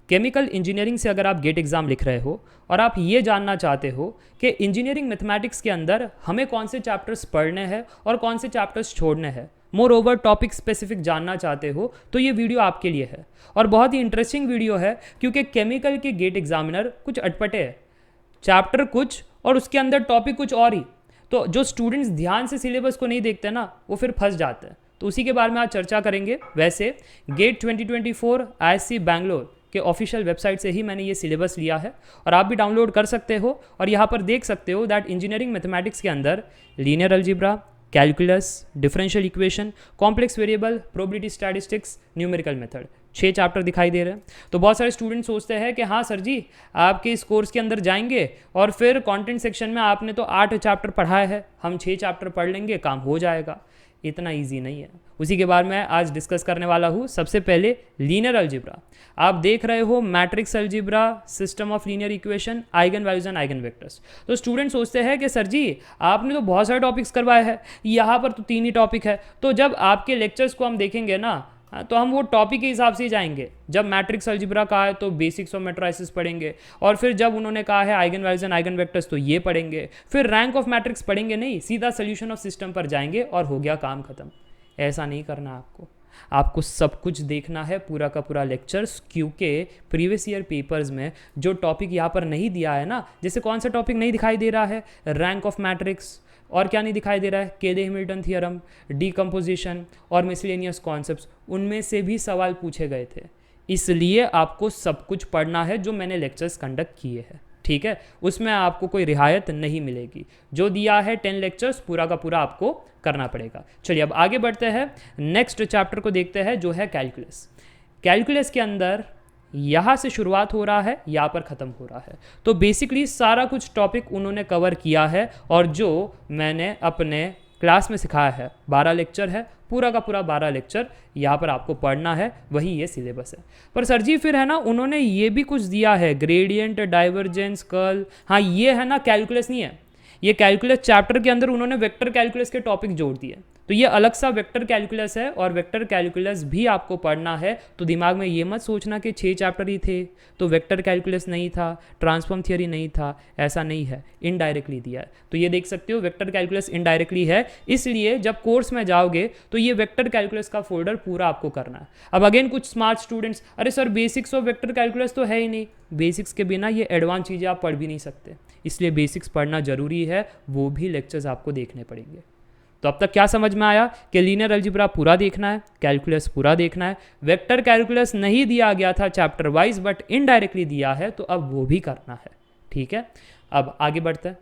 Chemical engineering से अगर आप गेट एग्ज़ाम लिख रहे हो और आप ये जानना चाहते हो कि इंजीनियरिंग मैथमेटिक्स के अंदर हमें कौन से चैप्टर्स पढ़ने हैं और कौन से चैप्टर्स छोड़ने हैं, मोर ओवर टॉपिक स्पेसिफिक जानना चाहते हो, तो ये वीडियो आपके लिए है। और बहुत ही इंटरेस्टिंग वीडियो है क्योंकि केमिकल के गेट एग्जामिनर कुछ अटपटे है, चैप्टर कुछ और उसके अंदर टॉपिक कुछ और ही। तो जो स्टूडेंट्स ध्यान से सिलेबस को नहीं देखते ना, वो फिर फंस जाते हैं। तो उसी के बारे में आज चर्चा करेंगे। वैसे गेट 2024 ISC बैंगलोर के ऑफिशियल वेबसाइट से ही मैंने ये सिलेबस लिया है और आप भी डाउनलोड कर सकते हो और यहाँ पर देख सकते हो दैट इंजीनियरिंग मैथमेटिक्स के अंदर linear algebra, calculus, differential equation, complex variable, probability statistics, numerical method, 6 chapter दिखाई दे रहे हैं। तो बहुत सारे स्टूडेंट सोचते हैं कि हाँ सर जी, आपके इस कोर्स के अंदर जाएंगे और फिर कंटेंट सेक्शन में आपने तो 8 चैप्टर पढ़ाए हैं, हम 6 चैप्टर पढ़ लेंगे, काम हो जाएगा। इतना इजी नहीं है। उसी के बारे में आज डिस्कस करने वाला हूँ। सबसे पहले लीनियर अलजेब्रा। आप देख रहे हो matrix algebra, system of linear equation, eigen values and eigen vectors. तो स्टूडेंट सोचते हैं कि सर जी आपने तो बहुत सारे टॉपिक्स करवाए हैं, यहाँ पर तो 3 ही टॉपिक है। तो जब आपके लेक्चर्स को हम देखेंगे ना, तो हम वो टॉपिक के हिसाब से ही जाएंगे। जब मैट्रिक्स अलजेब्रा कहा है तो बेसिक्स ऑफ मैट्रिसेस पढ़ेंगे, और फिर जब उन्होंने कहा है eigen values and eigen vectors तो ये पढ़ेंगे, फिर रैंक ऑफ मैट्रिक्स पढ़ेंगे नहीं, सीधा सोल्यूशन ऑफ सिस्टम पर जाएंगे और हो गया काम खत्म। ऐसा नहीं करना आपको सब कुछ देखना है, पूरा का पूरा लेक्चर्स, क्योंकि प्रीवियस ईयर पेपर्स में जो टॉपिक यहाँ पर नहीं दिया है ना, जैसे कौन सा टॉपिक नहीं दिखाई दे रहा है, रैंक ऑफ मैट्रिक्स, और क्या नहीं दिखाई दे रहा है, केले हैमिल्टन थ्योरम, डीकम्पोजिशन और मिसलेनियस कॉन्सेप्ट्स, उनमें से भी सवाल पूछे गए थे। इसलिए आपको सब कुछ पढ़ना है जो मैंने लेक्चर्स कंडक्ट किए हैं, ठीक है। उसमें आपको कोई रियायत नहीं मिलेगी। जो दिया है 10 लेक्चर्स पूरा का पूरा आपको करना पड़ेगा। चलिए अब आगे बढ़ते हैं, नेक्स्ट चैप्टर को देखते हैं जो है कैलकुलस। कैलकुलस के अंदर यहाँ से शुरुआत हो रहा है, यहाँ पर ख़त्म हो रहा है। तो बेसिकली सारा कुछ टॉपिक उन्होंने कवर किया है और जो मैंने अपने क्लास में सिखाया है, 12 लेक्चर है, पूरा का पूरा 12 लेक्चर यहाँ पर आपको पढ़ना है, वही ये सिलेबस है। पर सर जी फिर है ना, उन्होंने ये भी कुछ दिया है, ग्रेडियंट, डाइवर्जेंस, कर्ल, हाँ ये है ना, कैलकुलस नहीं है ये। कैलकुलस चैप्टर के अंदर उन्होंने वेक्टर कैलकुलस के टॉपिक जोड़ दिए, तो ये अलग सा वेक्टर कैलकुलस है और वेक्टर कैलकुलस भी आपको पढ़ना है। तो दिमाग में ये मत सोचना कि 6 चैप्टर ही थे तो वेक्टर कैलकुलस नहीं था, ट्रांसफॉर्म थियरी नहीं था, ऐसा नहीं है, इनडायरेक्टली दिया है। तो ये देख सकते हो वेक्टर कैलकुलस इनडायरेक्टली है, इसलिए जब कोर्स में जाओगे तो ये वेक्टर कैलकुलस का फोल्डर पूरा आपको करना है। अब अगेन कुछ स्मार्ट स्टूडेंट्स, अरे sir basics of vector calculus तो है ही नहीं, बेसिक्स के बिना ये एडवांस चीज़ें आप पढ़ भी नहीं सकते, इसलिए बेसिक्स पढ़ना जरूरी है, वो भी लेक्चर्स आपको देखने पड़ेंगे। तो अब तक क्या समझ में आया कि लीनियर अलजेब्रा पूरा देखना है, कैलकुलस पूरा देखना है, वेक्टर कैलकुलस नहीं दिया गया था चैप्टर वाइज बट इनडायरेक्टली दिया है, तो अब वो भी करना है, ठीक है। अब आगे बढ़ते हैं,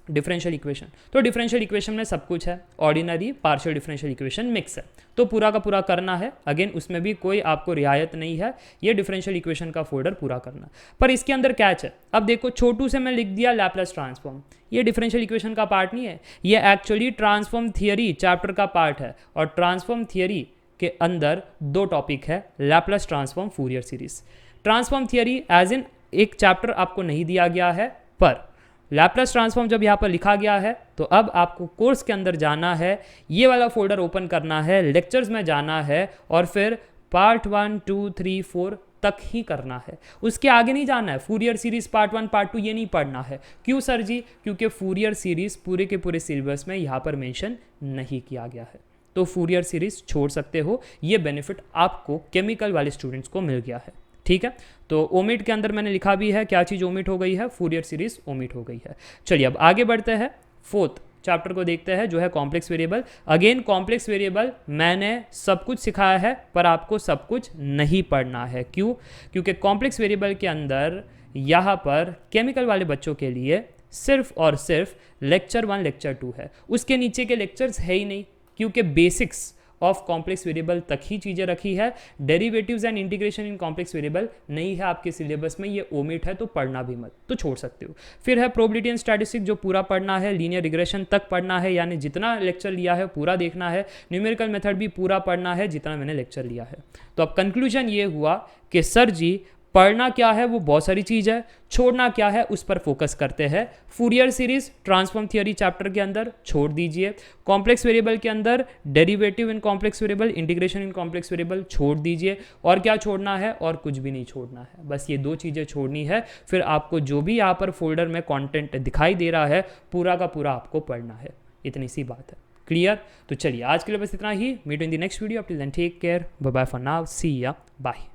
डिफरेंशियल इक्वेशन। तो डिफरेंशियल इक्वेशन में सब कुछ है, ordinary, partial differential equation, mix है, तो पूरा का पूरा करना है। अगेन उसमें भी कोई आपको रियायत नहीं है, ये डिफरेंशियल इक्वेशन का फोल्डर पूरा करना। पर इसके अंदर कैच है, अब देखो छोटू से मैं लिख दिया लैप्लास ट्रांसफॉर्म, ये डिफरेंशियल इक्वेशन का पार्ट नहीं है, ये एक्चुअली ट्रांसफॉर्म थियरी चैप्टर का पार्ट है। और ट्रांसफॉर्म थियरी के अंदर 2 टॉपिक है, Laplace transform, Fourier series. Transform theory as in एक चैप्टर आपको नहीं दिया गया है, पर लैप्लास ट्रांसफॉर्म जब यहाँ पर लिखा गया है तो अब आपको कोर्स के अंदर जाना है, ये वाला फोल्डर ओपन करना है, लेक्चर्स में जाना है और फिर पार्ट 1, 2, 3, 4 तक ही करना है, उसके आगे नहीं जाना है। फूरियर सीरीज पार्ट 1, पार्ट 2 ये नहीं पढ़ना है। क्यों सर जी? क्योंकि फूरियर सीरीज पूरे के पूरे सिलेबस में यहाँ पर मेंशन नहीं किया गया है, तो फूरियर सीरीज छोड़ सकते हो। ये बेनिफिट आपको केमिकल वाले स्टूडेंट्स को मिल गया है, ठीक है। तो ओमिट के अंदर मैंने लिखा भी है, क्या चीज़ ओमिट हो गई है, फूरियर सीरीज ओमिट हो गई है। चलिए अब आगे बढ़ते हैं, 4th चैप्टर को देखते हैं जो है complex variable. Again complex variable मैंने सब कुछ सिखाया है पर आपको सब कुछ नहीं पढ़ना है। क्यों? क्योंकि कॉम्प्लेक्स वेरिएबल के अंदर यहाँ पर केमिकल वाले बच्चों के लिए सिर्फ और सिर्फ लेक्चर 1, लेक्चर 2 है, उसके नीचे के लेक्चर्स है ही नहीं, क्योंकि बेसिक्स ऑफ कॉम्प्लेक्स वेरिएबल तक ही चीज़ें रखी है। Derivatives and integration in complex variable नहीं है आपके सिलेबस में, ये ओमिट है, तो पढ़ना भी मत, तो छोड़ सकते हो। फिर है प्रोबेबिलिटी एंड स्टैटिस्टिक्स, जो पूरा पढ़ना है, लीनियर रिग्रेशन तक पढ़ना है, यानी जितना लेक्चर लिया है पूरा देखना है, न्यूमेरिकल मेथड भी पूरा पढ़ना है जितना मैंने लेक्चर लिया है। तो अब कंक्लूजन ये हुआ कि सर जी पढ़ना क्या है वो बहुत सारी चीज़ है, छोड़ना क्या है उस पर फोकस करते हैं। Fourier series transform theory chapter के अंदर छोड़ दीजिए। कॉम्प्लेक्स वेरिएबल के अंदर derivative in complex variable, integration in complex variable छोड़ दीजिए। और क्या छोड़ना है? और कुछ भी नहीं छोड़ना है, बस ये 2 चीज़ें छोड़नी है। फिर आपको जो भी यहाँ पर फोल्डर में कंटेंट दिखाई दे रहा है पूरा का पूरा आपको पढ़ना है। इतनी सी बात है। क्लियर? तो चलिए आज के लिए बस इतना ही। Meet in the next video. Till then take care, bye bye for now, see ya bye.